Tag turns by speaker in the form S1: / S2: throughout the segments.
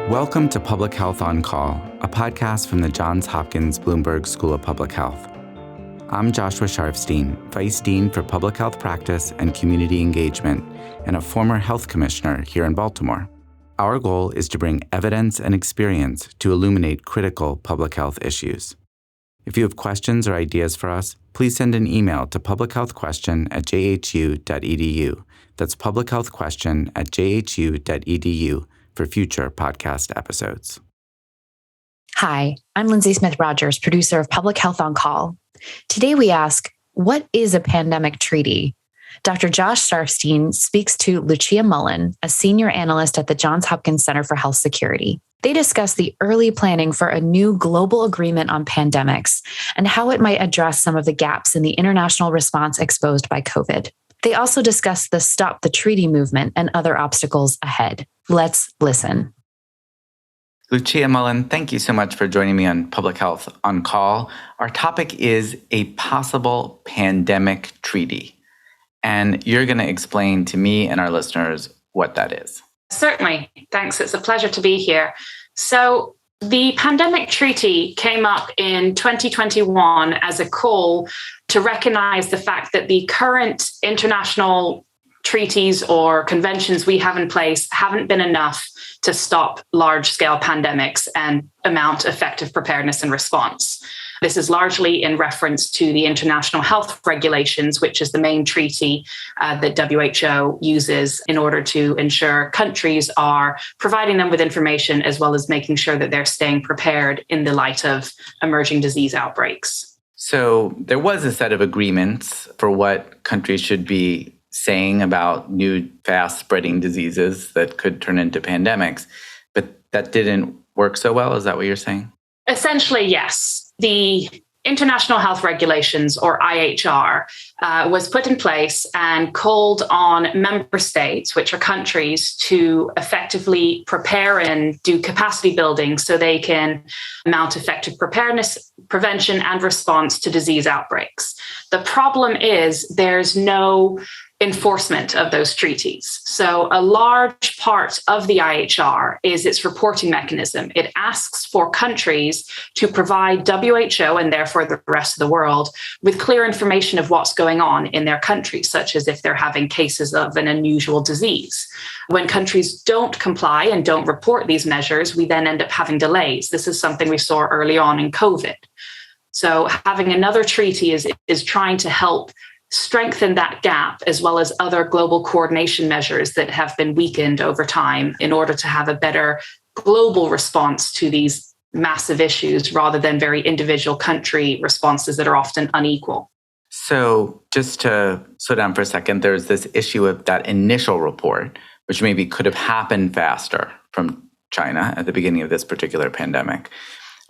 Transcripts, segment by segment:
S1: Welcome to Public Health on Call, a podcast from the Johns Hopkins Bloomberg School of Public Health. I'm Joshua Sharfstein, Vice Dean for Public Health Practice and Community Engagement, and a former health commissioner here in Baltimore. Our goal is to bring evidence and experience to illuminate critical public health issues. If you have questions or ideas for us, please send an email to publichealthquestion@jhu.edu. That's publichealthquestion@jhu.edu for future podcast episodes.
S2: Hi, I'm Lindsay Smith Rogers, producer of Public Health on Call. Today we ask, what is a pandemic treaty? Dr. Josh Sharfstein speaks to Lucia Mullen, a senior analyst at the Johns Hopkins Center for Health Security. They discuss the early planning for a new global agreement on pandemics and how it might address some of the gaps in the international response exposed by COVID. They also discuss the Stop the Treaty movement and other obstacles ahead. Let's listen.
S1: Lucia Mullen, thank you so much for joining me on Public Health on Call. Our topic is a possible pandemic treaty. And you're going to explain to me and our listeners what that is.
S3: Certainly. Thanks. It's a pleasure to be here. So the pandemic treaty came up in 2021 as a call to recognize the fact that the current international treaties or conventions we have in place haven't been enough to stop large-scale pandemics and mount effective preparedness and response. This is largely in reference to the international health regulations, which is the main treaty that WHO uses in order to ensure countries are providing them with information as well as making sure that they're staying prepared in the light of emerging disease outbreaks.
S1: So there was a set of agreements for what countries should be saying about new fast-spreading diseases that could turn into pandemics, but that didn't work so well. Is that what you're saying?
S3: Essentially, yes. The International Health Regulations, or IHR, was put in place and called on member states, which are countries, to effectively prepare and do capacity building so they can mount effective preparedness, prevention, and response to disease outbreaks. The problem is there's no enforcement of those treaties. So a large part of the IHR is its reporting mechanism. It asks for countries to provide WHO and therefore the rest of the world with clear information of what's going on in their country, such as if they're having cases of an unusual disease. When countries don't comply and don't report these measures, we then end up having delays. This is something we saw early on in COVID. So having another treaty is trying to help strengthen that gap, as well as other global coordination measures that have been weakened over time in order to have a better global response to these massive issues rather than very individual country responses that are often unequal.
S1: So just to slow down for a second, there's this issue of that initial report, which maybe could have happened faster from China at the beginning of this particular pandemic.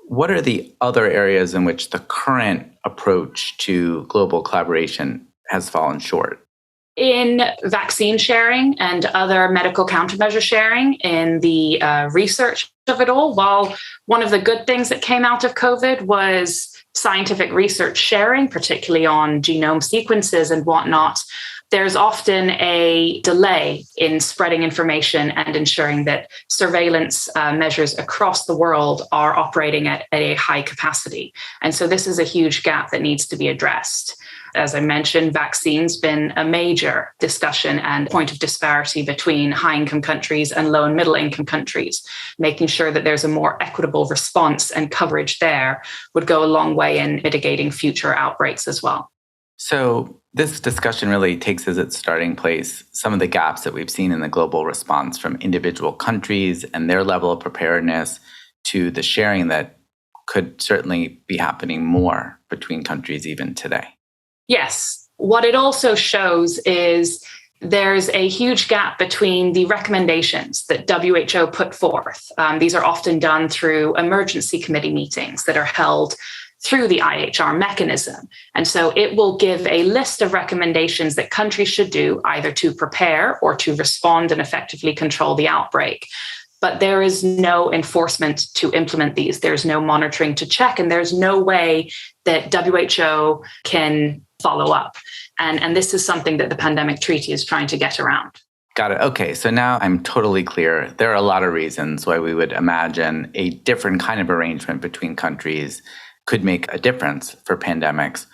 S1: What are the other areas in which the current approach to global collaboration has fallen short?
S3: In vaccine sharing and other medical countermeasure sharing, in the research of it all, while one of the good things that came out of COVID was scientific research sharing, particularly on genome sequences and whatnot, there's often a delay in spreading information and ensuring that surveillance measures across the world are operating at a high capacity. And so this is a huge gap that needs to be addressed. As I mentioned, vaccines been a major discussion and point of disparity between high-income countries and low and middle-income countries. Making sure that there's a more equitable response and coverage there would go a long way in mitigating future outbreaks as well.
S1: So this discussion really takes as its starting place some of the gaps that we've seen in the global response from individual countries and their level of preparedness to the sharing that could certainly be happening more between countries even today.
S3: Yes. What it also shows is there's a huge gap between the recommendations that WHO put forth. These are often done through emergency committee meetings that are held through the IHR mechanism. And so it will give a list of recommendations that countries should do either to prepare or to respond and effectively control the outbreak. But there is no enforcement to implement these. There's no monitoring to check, and there's no way that WHO can follow up. And this is something that the pandemic treaty is trying to get around.
S1: Got it. Okay, so now I'm totally clear. There are a lot of reasons why we would imagine a different kind of arrangement between countries could make a difference for pandemics.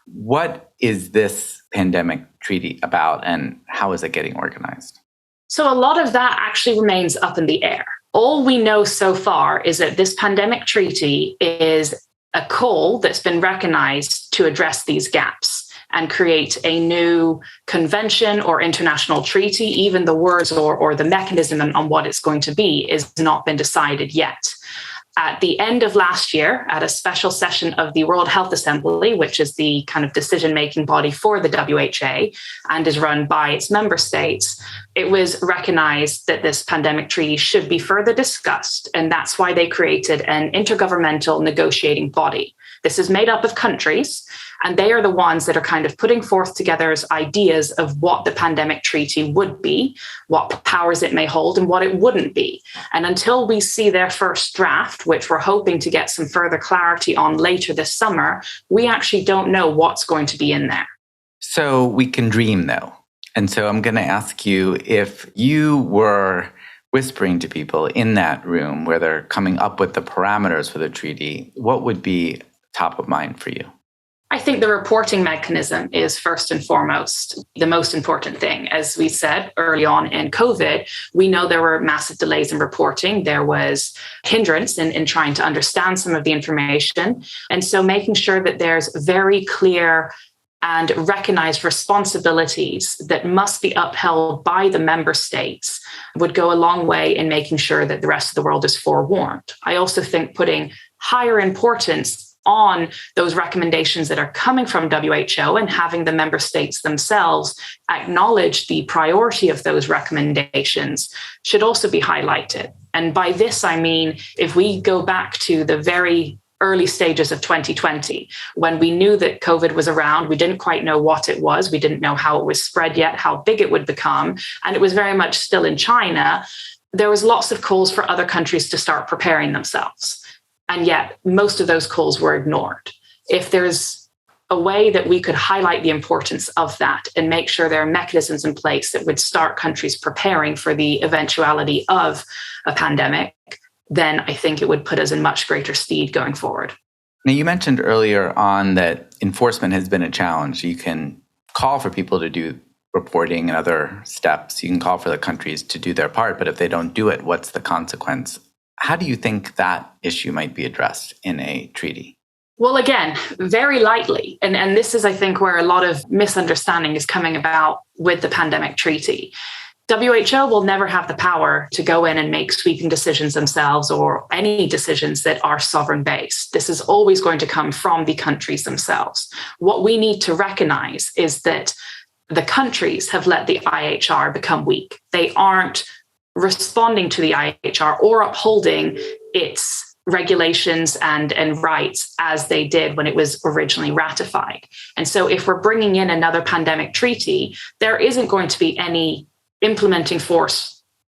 S1: What is this pandemic treaty about, and how is it getting organized?
S3: So a lot of that actually remains up in the air. All we know so far is that this pandemic treaty is a call that's been recognized to address these gaps and create a new convention or international treaty. Even the words or the mechanism on what it's going to be has not been decided yet. At the end of last year, at a special session of the World Health Assembly, which is the kind of decision-making body for the WHO and is run by its member states, it was recognized that this pandemic treaty should be further discussed. And that's why they created an intergovernmental negotiating body. This is made up of countries, and they are the ones that are kind of putting forth together as ideas of what the pandemic treaty would be, what powers it may hold, and what it wouldn't be. And until we see their first draft, which we're hoping to get some further clarity on later this summer, we actually don't know what's going to be in there.
S1: So we can dream, though. And so I'm going to ask you, if you were whispering to people in that room where they're coming up with the parameters for the treaty, what would be top of mind for you?
S3: I think the reporting mechanism is first and foremost the most important thing. As we said early on in COVID, we know there were massive delays in reporting. There was hindrance in trying to understand some of the information. And so making sure that there's very clear and recognized responsibilities that must be upheld by the member states would go a long way in making sure that the rest of the world is forewarned. I also think putting higher importance on those recommendations that are coming from WHO and having the member states themselves acknowledge the priority of those recommendations should also be highlighted. And by this, I mean, if we go back to the very early stages of 2020, when we knew that COVID was around, we didn't quite know what it was. We didn't know how it was spread yet, how big it would become. And it was very much still in China. There was lots of calls for other countries to start preparing themselves. And yet most of those calls were ignored. If there's a way that we could highlight the importance of that and make sure there are mechanisms in place that would start countries preparing for the eventuality of a pandemic, then I think it would put us in much greater stead going forward.
S1: Now, you mentioned earlier on that enforcement has been a challenge. You can call for people to do reporting and other steps. You can call for the countries to do their part, but if they don't do it, what's the consequence? How do you think that issue might be addressed in a treaty?
S3: Well, again, very lightly. And this is, I think, where a lot of misunderstanding is coming about with the pandemic treaty. WHO will never have the power to go in and make sweeping decisions themselves or any decisions that are sovereign based. This is always going to come from the countries themselves. What we need to recognize is that the countries have let the IHR become weak. They aren't responding to the IHR or upholding its regulations and rights as they did when it was originally ratified. And so if we're bringing in another pandemic treaty, there isn't going to be any implementing force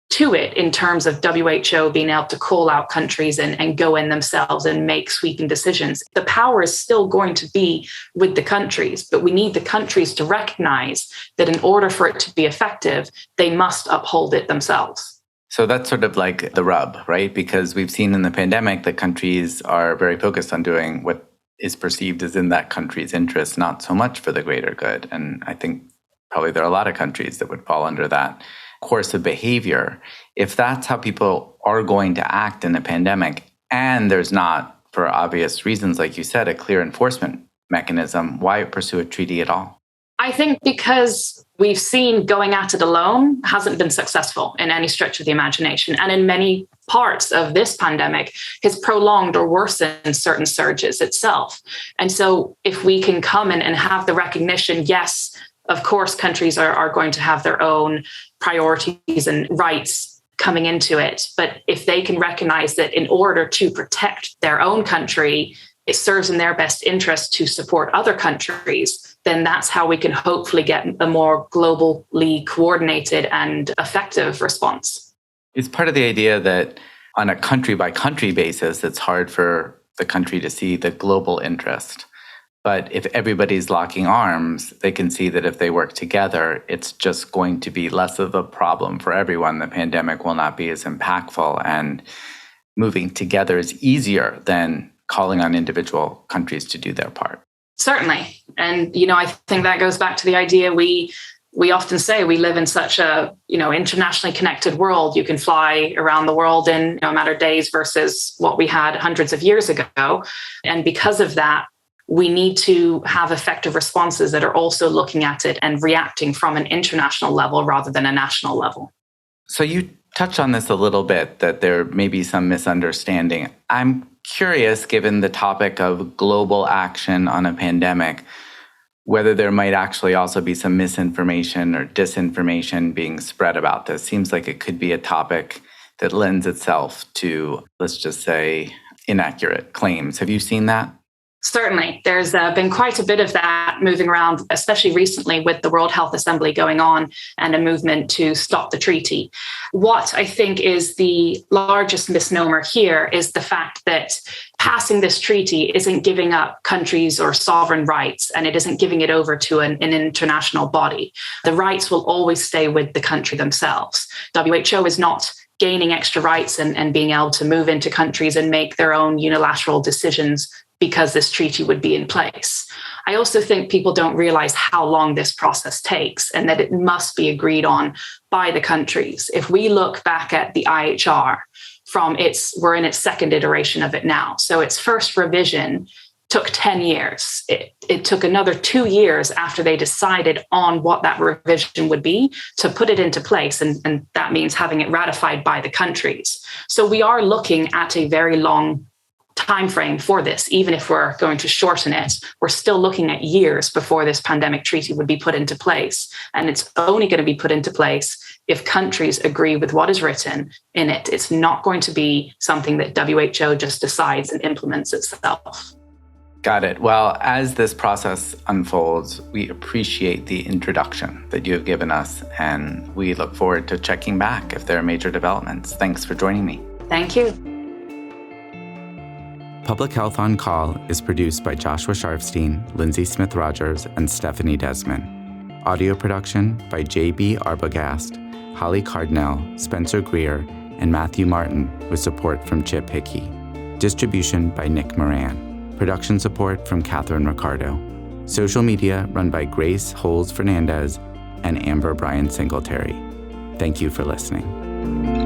S3: to it in terms of WHO being able to call out countries and go in themselves and make sweeping decisions. The power is still going to be with the countries, but we need the countries to recognize that in order for it to be effective, they must uphold it themselves.
S1: So that's sort of like the rub, right? Because we've seen in the pandemic that countries are very focused on doing what is perceived as in that country's interest, not so much for the greater good. And I think probably there are a lot of countries that would fall under that course of behavior. If that's how people are going to act in a pandemic, and there's not, for obvious reasons, like you said, a clear enforcement mechanism, why pursue a treaty at all?
S3: I think because we've seen going at it alone hasn't been successful in any stretch of the imagination. And in many parts of this pandemic has prolonged or worsened certain surges itself. And so if we can come in and have the recognition, yes, of course, countries are going to have their own priorities and rights coming into it. But if they can recognize that in order to protect their own country, it serves in their best interest to support other countries, then that's how we can hopefully get a more globally coordinated and effective response.
S1: It's part of the idea that on a country by country basis, it's hard for the country to see the global interest. But if everybody's locking arms, they can see that if they work together, it's just going to be less of a problem for everyone. The pandemic will not be as impactful, and moving together is easier than calling on individual countries to do their part.
S3: Certainly. And, I think that goes back to the idea we often say we live in such a, internationally connected world. You can fly around the world in a matter of days versus what we had hundreds of years ago. And because of that, we need to have effective responses that are also looking at it and reacting from an international level rather than a national level.
S1: So you touched on this a little bit, that there may be some misunderstanding. I'm curious, given the topic of global action on a pandemic, whether there might actually also be some misinformation or disinformation being spread about this. Seems like it could be a topic that lends itself to, let's just say, inaccurate claims. Have you seen that?
S3: Certainly. There's been quite a bit of that moving around, especially recently with the World Health Assembly going on and a movement to stop the treaty. What I think is the largest misnomer here is the fact that passing this treaty isn't giving up countries or sovereign rights, and it isn't giving it over to an international body. The rights will always stay with the country themselves. WHO is not gaining extra rights and being able to move into countries and make their own unilateral decisions because this treaty would be in place. I also think people don't realize how long this process takes and that it must be agreed on by the countries. If we look back at the IHR we're in its second iteration of it now. So its first revision took 10 years. It took another 2 years after they decided on what that revision would be to put it into place. And that means having it ratified by the countries. So we are looking at a very long time frame for this. Even if we're going to shorten it, we're still looking at years before this pandemic treaty would be put into place. And it's only going to be put into place if countries agree with what is written in it. It's not going to be something that WHO just decides and implements itself.
S1: Got it. Well, as this process unfolds, we appreciate the introduction that you have given us, and we look forward to checking back if there are major developments. Thanks for joining me.
S3: Thank you.
S1: Public Health on Call is produced by Joshua Sharfstein, Lindsay Smith-Rogers, and Stephanie Desmond. Audio production by J.B. Arbogast, Holly Cardinell, Spencer Greer, and Matthew Martin, with support from Chip Hickey. Distribution by Nick Moran. Production support from Catherine Ricardo. Social media run by Grace Holes Fernandez and Amber Bryan Singletary. Thank you for listening.